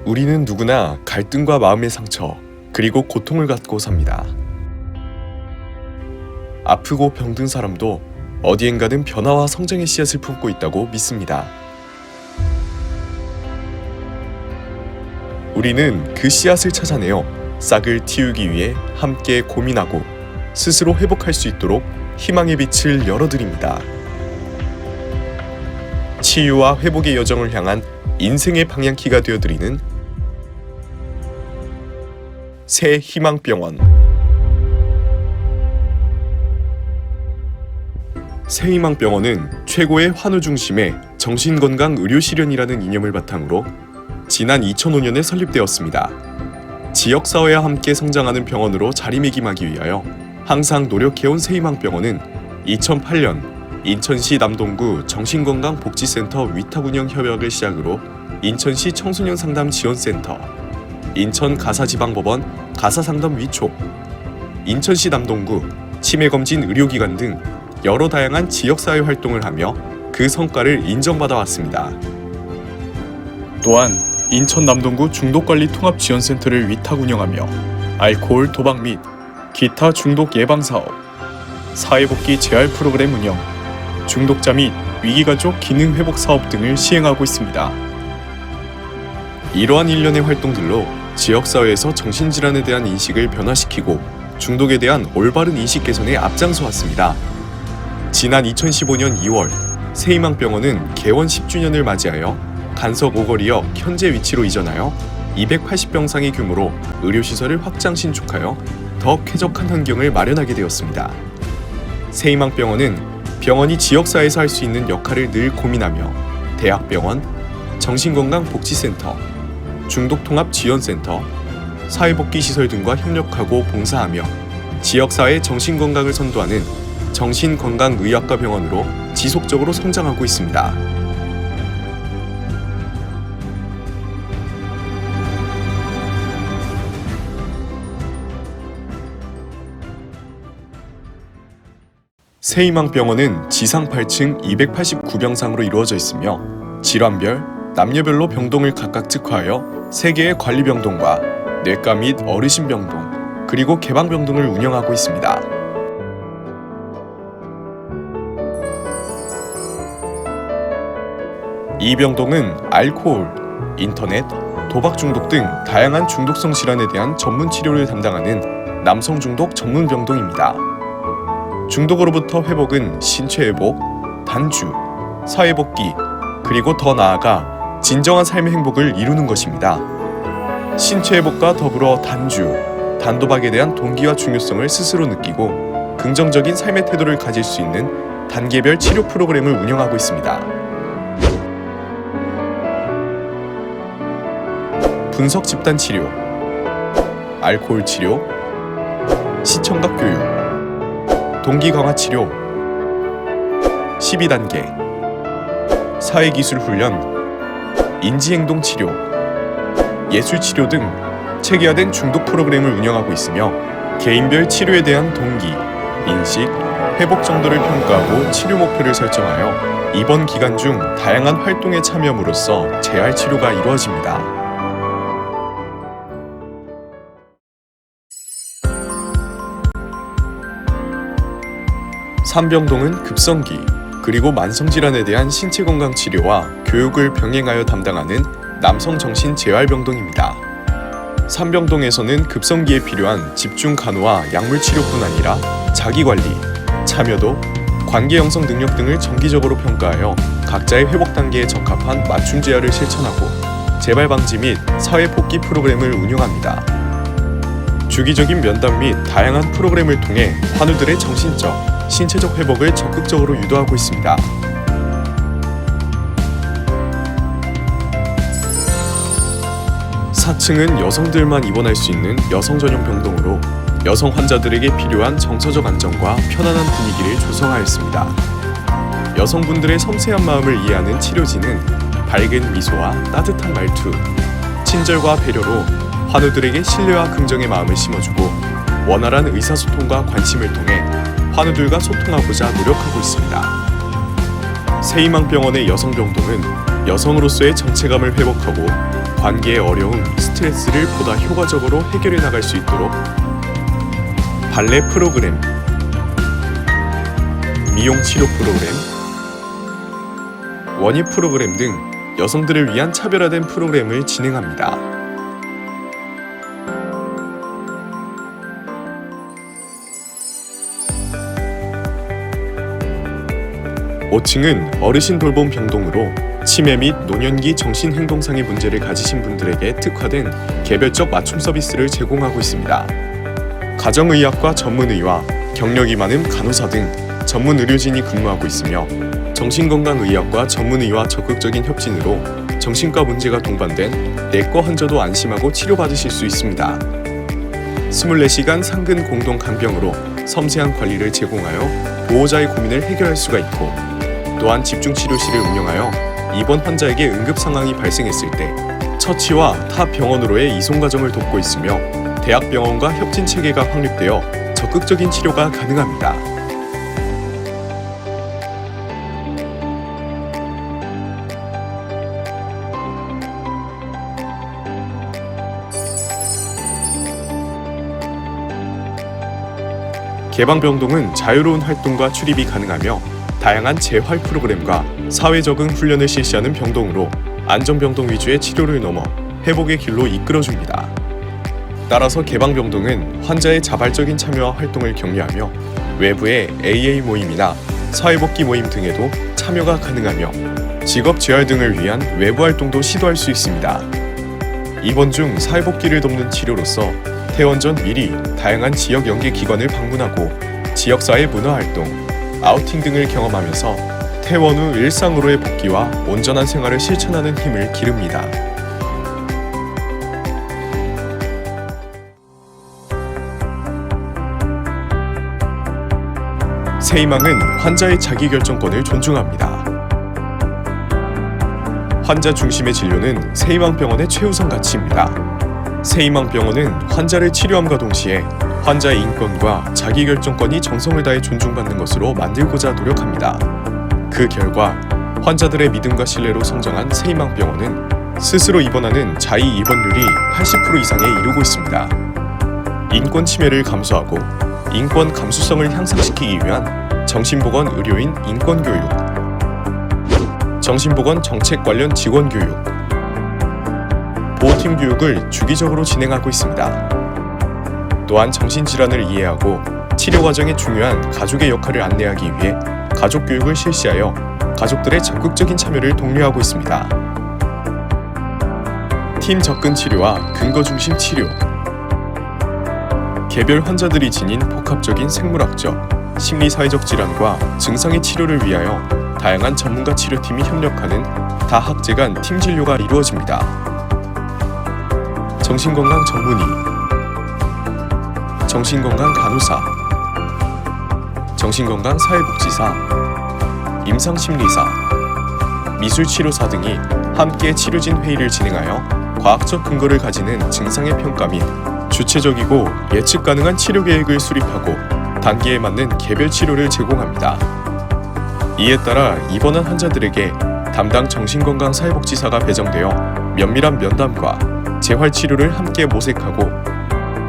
우리는 누구나 갈등과 마음의 상처, 그리고 고통을 갖고 삽니다. 아프고 병든 사람도 어디엔가는 변화와 성장의 씨앗을 품고 있다고 믿습니다. 우리는 그 씨앗을 찾아내어 싹을 틔우기 위해 함께 고민하고 스스로 회복할 수 있도록 희망의 빛을 열어드립니다. 치유와 회복의 여정을 향한 인생의 방향키가 되어드리는 새 희망병원. 새 희망병원은 최고의 환우 중심의 정신건강 의료실현이라는 이념을 바탕으로 지난 2005년에 설립되었습니다. 지역사회와 함께 성장하는 병원으로 자리매김하기 위하여 항상 노력해온 새 희망병원은 2008년 인천시 남동구 정신건강복지센터 위탁운영 협약을 시작으로 인천시 청소년상담지원센터, 인천 가사지방법원 가사상담 위촉, 인천시 남동구 치매검진 의료기관 등 여러 다양한 지역사회 활동을 하며 그 성과를 인정받아 왔습니다. 또한 인천 남동구 중독관리통합지원센터를 위탁 운영하며 알코올 도박 및 기타 중독 예방사업, 사회복지 재활 프로그램 운영, 중독자 및 위기가족 기능회복 사업 등을 시행하고 있습니다. 이러한 일련의 활동들로 지역사회에서 정신질환에 대한 인식을 변화시키고 중독에 대한 올바른 인식 개선에 앞장서 왔습니다. 지난 2015년 2월 새희망병원은 개원 10주년을 맞이하여 간석 5거리역 현재 위치로 이전하여 280병상의 규모로 의료시설을 확장 신축하여 더 쾌적한 환경을 마련하게 되었습니다. 새희망병원은 병원이 지역사회에서 할 수 있는 역할을 늘 고민하며 대학병원, 정신건강복지센터, 중독통합지원센터, 사회복지시설 등과 협력하고 봉사하며 지역사회 정신건강을 선도하는 정신건강의학과 병원으로 지속적으로 성장하고 있습니다. 새희망병원은 지상 8층 289병상으로 이루어져 있으며 질환별, 남녀별로 병동을 각각 특화하여 3개의 관리병동과 뇌과 및 어르신병동, 그리고 개방병동을 운영하고 있습니다. 이 병동은 알코올, 인터넷, 도박 중독 등 다양한 중독성 질환에 대한 전문 치료를 담당하는 남성 중독 전문 병동입니다. 중독으로부터 회복은 신체 회복, 단주, 사회복귀, 그리고 더 나아가 진정한 삶의 행복을 이루는 것입니다. 신체 회복과 더불어 단주, 단도박에 대한 동기와 중요성을 스스로 느끼고 긍정적인 삶의 태도를 가질 수 있는 단계별 치료 프로그램을 운영하고 있습니다. 분석 집단 치료, 알코올 치료, 시청각 교육, 동기 강화 치료, 12단계, 사회기술 훈련, 인지행동 치료, 예술 치료 등 체계화된 중독 프로그램을 운영하고 있으며 개인별 치료에 대한 동기, 인식, 회복 정도를 평가하고 치료 목표를 설정하여 입원 기간 중 다양한 활동에 참여함으로써 재활 치료가 이루어집니다. 삼병동은 급성기, 그리고 만성질환에 대한 신체건강 치료와 교육을 병행하여 담당하는 남성정신재활병동입니다. 삼병동에서는 급성기에 필요한 집중간호와 약물치료뿐 아니라 자기관리, 참여도, 관계형성 능력 등을 정기적으로 평가하여 각자의 회복 단계에 적합한 맞춤 재활을 실천하고 재발 방지 및 사회복귀 프로그램을 운영합니다. 주기적인 면담 및 다양한 프로그램을 통해 환우들의 정신적, 신체적 회복을 적극적으로 유도하고 있습니다. (4층은) 여성들만 입원할 수 있는 여성 전용 병동으로 여성 환자들에게 필요한 정서적 안정과 편안한 분위기를 조성하였습니다. 여성분들의 섬세한 마음을 이해하는 치료진은 밝은 미소와 따뜻한 말투, 친절과 배려로 환우들에게 신뢰와 긍정의 마음을 심어주고 원활한 의사소통과 관심을 통해 환우들과 소통하고자 노력하고 있습니다. 새희망병원의 여성병동은 여성으로서의 정체감을 회복하고 관계의 어려움, 스트레스를 보다 효과적으로 해결해 나갈 수 있도록 발레 프로그램, 미용 치료 프로그램, 원예 프로그램 등 여성들을 위한 차별화된 프로그램을 진행합니다. 5층은 어르신 돌봄 병동으로 치매 및 노년기 정신행동상의 문제를 가지신 분들에게 특화된 개별적 맞춤 서비스를 제공하고 있습니다. 가정의학과 전문의와 경력이 많은 간호사 등 전문 의료진이 근무하고 있으며 정신건강의학과 전문의와 적극적인 협진으로 정신과 문제가 동반된 내과 환자도 안심하고 치료받으실 수 있습니다. 24시간 상근 공동 간병으로 섬세한 관리를 제공하여 보호자의 고민을 해결할 수가 있고, 또한 집중치료실을 운영하여 입원 환자에게 응급 상황이 발생했을 때 처치와 타 병원으로의 이송 과정을 돕고 있으며 대학병원과 협진 체계가 확립되어 적극적인 치료가 가능합니다. 개방병동은 자유로운 활동과 출입이 가능하며 다양한 재활 프로그램과 사회 적응 훈련을 실시하는 병동으로 안전병동 위주의 치료를 넘어 회복의 길로 이끌어줍니다. 따라서 개방병동은 환자의 자발적인 참여와 활동을 격려하며 외부의 AA 모임이나 사회복귀 모임 등에도 참여가 가능하며 직업 재활 등을 위한 외부 활동도 시도할 수 있습니다. 입원 중 사회복귀를 돕는 치료로서 퇴원 전 미리 다양한 지역 연계 기관을 방문하고 지역사회 문화활동, 아우팅 등을 경험하면서 퇴원 후 일상으로의 복귀와 온전한 생활을 실천하는 힘을 기릅니다. 새희망은 환자의 자기결정권을 존중합니다. 환자 중심의 진료는 새희망병원의 최우선 가치입니다. 새희망병원은 환자를 치료함과 동시에 환자의 인권과 자기결정권이 정성을 다해 존중받는 것으로 만들고자 노력합니다. 그 결과 환자들의 믿음과 신뢰로 성장한 새희망병원은 스스로 입원하는 자의 입원율이 80% 이상에 이르고 있습니다. 인권 침해를 감수하고 인권 감수성을 향상시키기 위한 정신보건 의료인 인권교육, 정신보건 정책 관련 직원교육, 보호팀 교육을 주기적으로 진행하고 있습니다. 또한 정신질환을 이해하고 치료 과정에 중요한 가족의 역할을 안내하기 위해 가족교육을 실시하여 가족들의 적극적인 참여를 독려하고 있습니다. 팀 접근 치료와 근거 중심 치료, 개별 환자들이 지닌 복합적인 생물학적, 심리사회적 질환과 증상의 치료를 위하여 다양한 전문가 치료팀이 협력하는 다학제 간 팀 진료가 이루어집니다. 정신건강 전문의, 정신건강 간호사, 정신건강 사회복지사, 임상심리사, 미술치료사 등이 함께 치료진 회의를 진행하여 과학적 근거를 가지는 증상의 평가 및 주체적이고 예측 가능한 치료 계획을 수립하고 단계에 맞는 개별 치료를 제공합니다. 이에 따라 입원한 환자들에게 담당 정신건강 사회복지사가 배정되어 면밀한 면담과 재활치료를 함께 모색하고,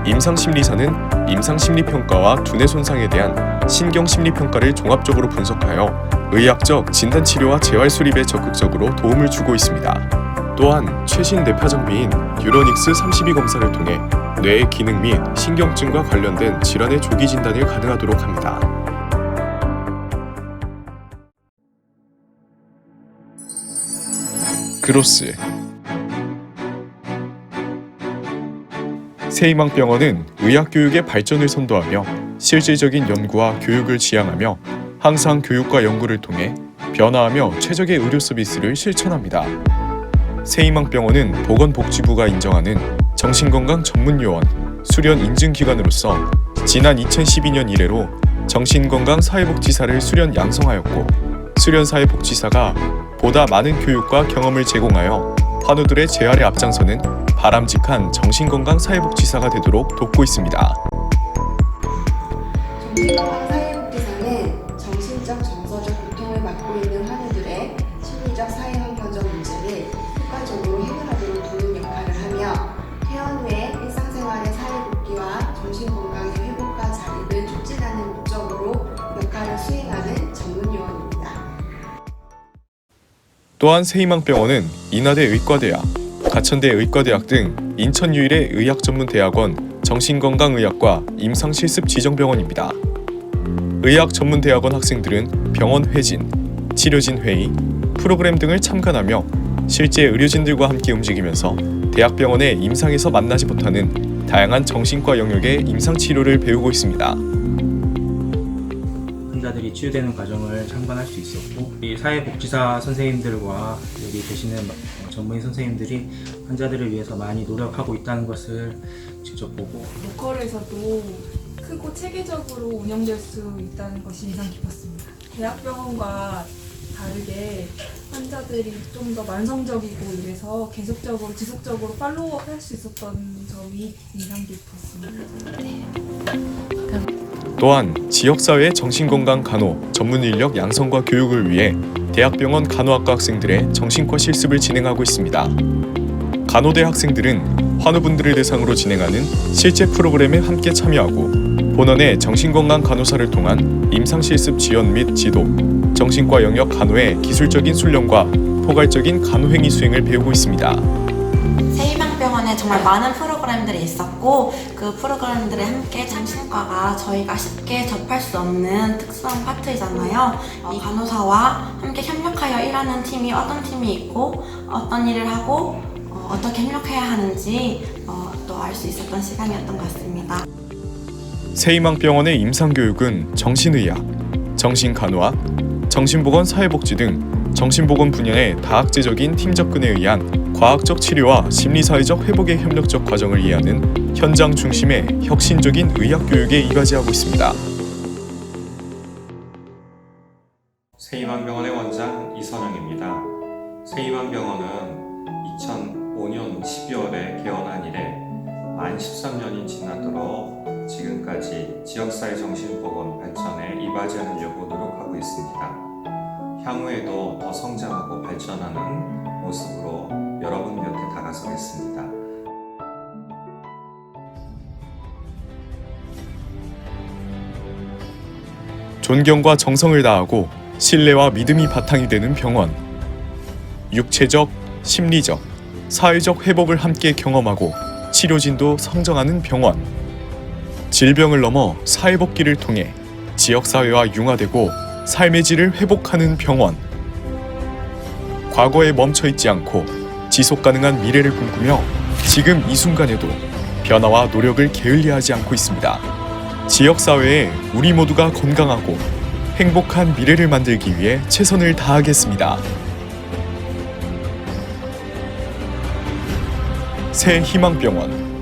임상심리사는 임상심리평가와 두뇌 손상에 대한 신경심리평가를 종합적으로 분석하여 의학적 진단치료와 재활 수립에 적극적으로 도움을 주고 있습니다. 또한 최신 뇌파 장비인 뉴러닉스 32 검사를 통해 뇌의 기능 및 신경증과 관련된 질환의 조기 진단을 가능하도록 합니다. 그로스 새희망병원은 의학교육의 발전을 선도하며 실질적인 연구와 교육을 지향하며 항상 교육과 연구를 통해 변화하며 최적의 의료 서비스를 실천합니다. 새희망병원은 보건복지부가 인정하는 정신건강 전문요원, 수련 인증기관으로서 지난 2012년 이래로 정신건강 사회복지사를 수련 양성하였고, 수련 사회복지사가 보다 많은 교육과 경험을 제공하여 환우들의 재활에 앞장서는 바람직한 정신건강 사회복지사가 되도록 돕고 있습니다. 정신건강 사회복지사는 정신적, 정서적 고통을 받고 있는 환우들의 또한 새희망병원은 인하대 의과대학, 가천대 의과대학 등 인천 유일의 의학전문대학원 정신건강의학과 임상실습지정병원입니다. 의학전문대학원 학생들은 병원 회진, 치료진 회의, 프로그램 등을 참관하며 실제 의료진들과 함께 움직이면서 대학병원의 임상에서 만나지 못하는 다양한 정신과 영역의 임상치료를 배우고 있습니다. 환자들이 치유되는 과정을 참관할 수 있었고, 이 사회복지사 선생님들과 여기 계시는 전문의 선생님들이 환자들을 위해서 많이 노력하고 있다는 것을 직접 보고, 로컬에서도 크고 체계적으로 운영될 수 있다는 것이 인상 깊었습니다. 대학병원과 다르게 환자들이 좀 더 만성적이고 이래서 계속적으로 지속적으로 팔로우업 할 수 있었던 점이 인상 깊었습니다. 또한 지역사회 정신건강 간호 전문 인력 양성과 교육을 위해 대학병원 간호학과 학생들의 정신과 실습을 진행하고 있습니다. 간호대 학생들은 환우분들을 대상으로 진행하는 실제 프로그램에 함께 참여하고 본원의 정신건강 간호사를 통한 임상실습 지원 및 지도, 정신과 영역 간호의 기술적인 훈련과 포괄적인 간호행위 수행을 배우고 있습니다. 새희망병원에 정말 많은 프로그램들이 있었고 그 프로그램들에 함께 정신과가 저희가 쉽게 접할 수 없는 특수한 파트이잖아요. 이 간호사와 함께 협력하여 일하는 팀이 어떤 팀이 있고 어떤 일을 하고 어떻게 협력해야 하는지 또 알 수 있었던 시간이었던 것 같습니다. 새희망병원의 임상교육은 정신의학, 정신간호학, 정신보건 사회복지 등 정신보건 분야의 다학제적인 팀 접근에 의한 과학적 치료와 심리사회적 회복의 협력적 과정을 이해하는 현장 중심의 혁신적인 의학교육에 이바지하고 있습니다. 새희망병원의 원장 이선영입니다. 새희망병원은 2005년 12월에 개원한 이래 만 13년이 지나도록 지금까지 지역사회 정신보건 발전에 이바지하려고 노력하고 있습니다. 향후에도 더 성장하고 발전하는 모습으로 여러분 곁에 다가서겠습니다. 존경과 정성을 다하고 신뢰와 믿음이 바탕이 되는 병원. 육체적, 심리적, 사회적 회복을 함께 경험하고 치료진도 성장하는 병원. 질병을 넘어 사회복귀를 통해 지역사회와 융화되고 삶의 질을 회복하는 병원. 과거에 멈춰있지 않고 지속가능한 미래를 꿈꾸며 지금 이 순간에도 변화와 노력을 게을리하지 않고 있습니다. 지역사회에 우리 모두가 건강하고 행복한 미래를 만들기 위해 최선을 다하겠습니다. 새희망병원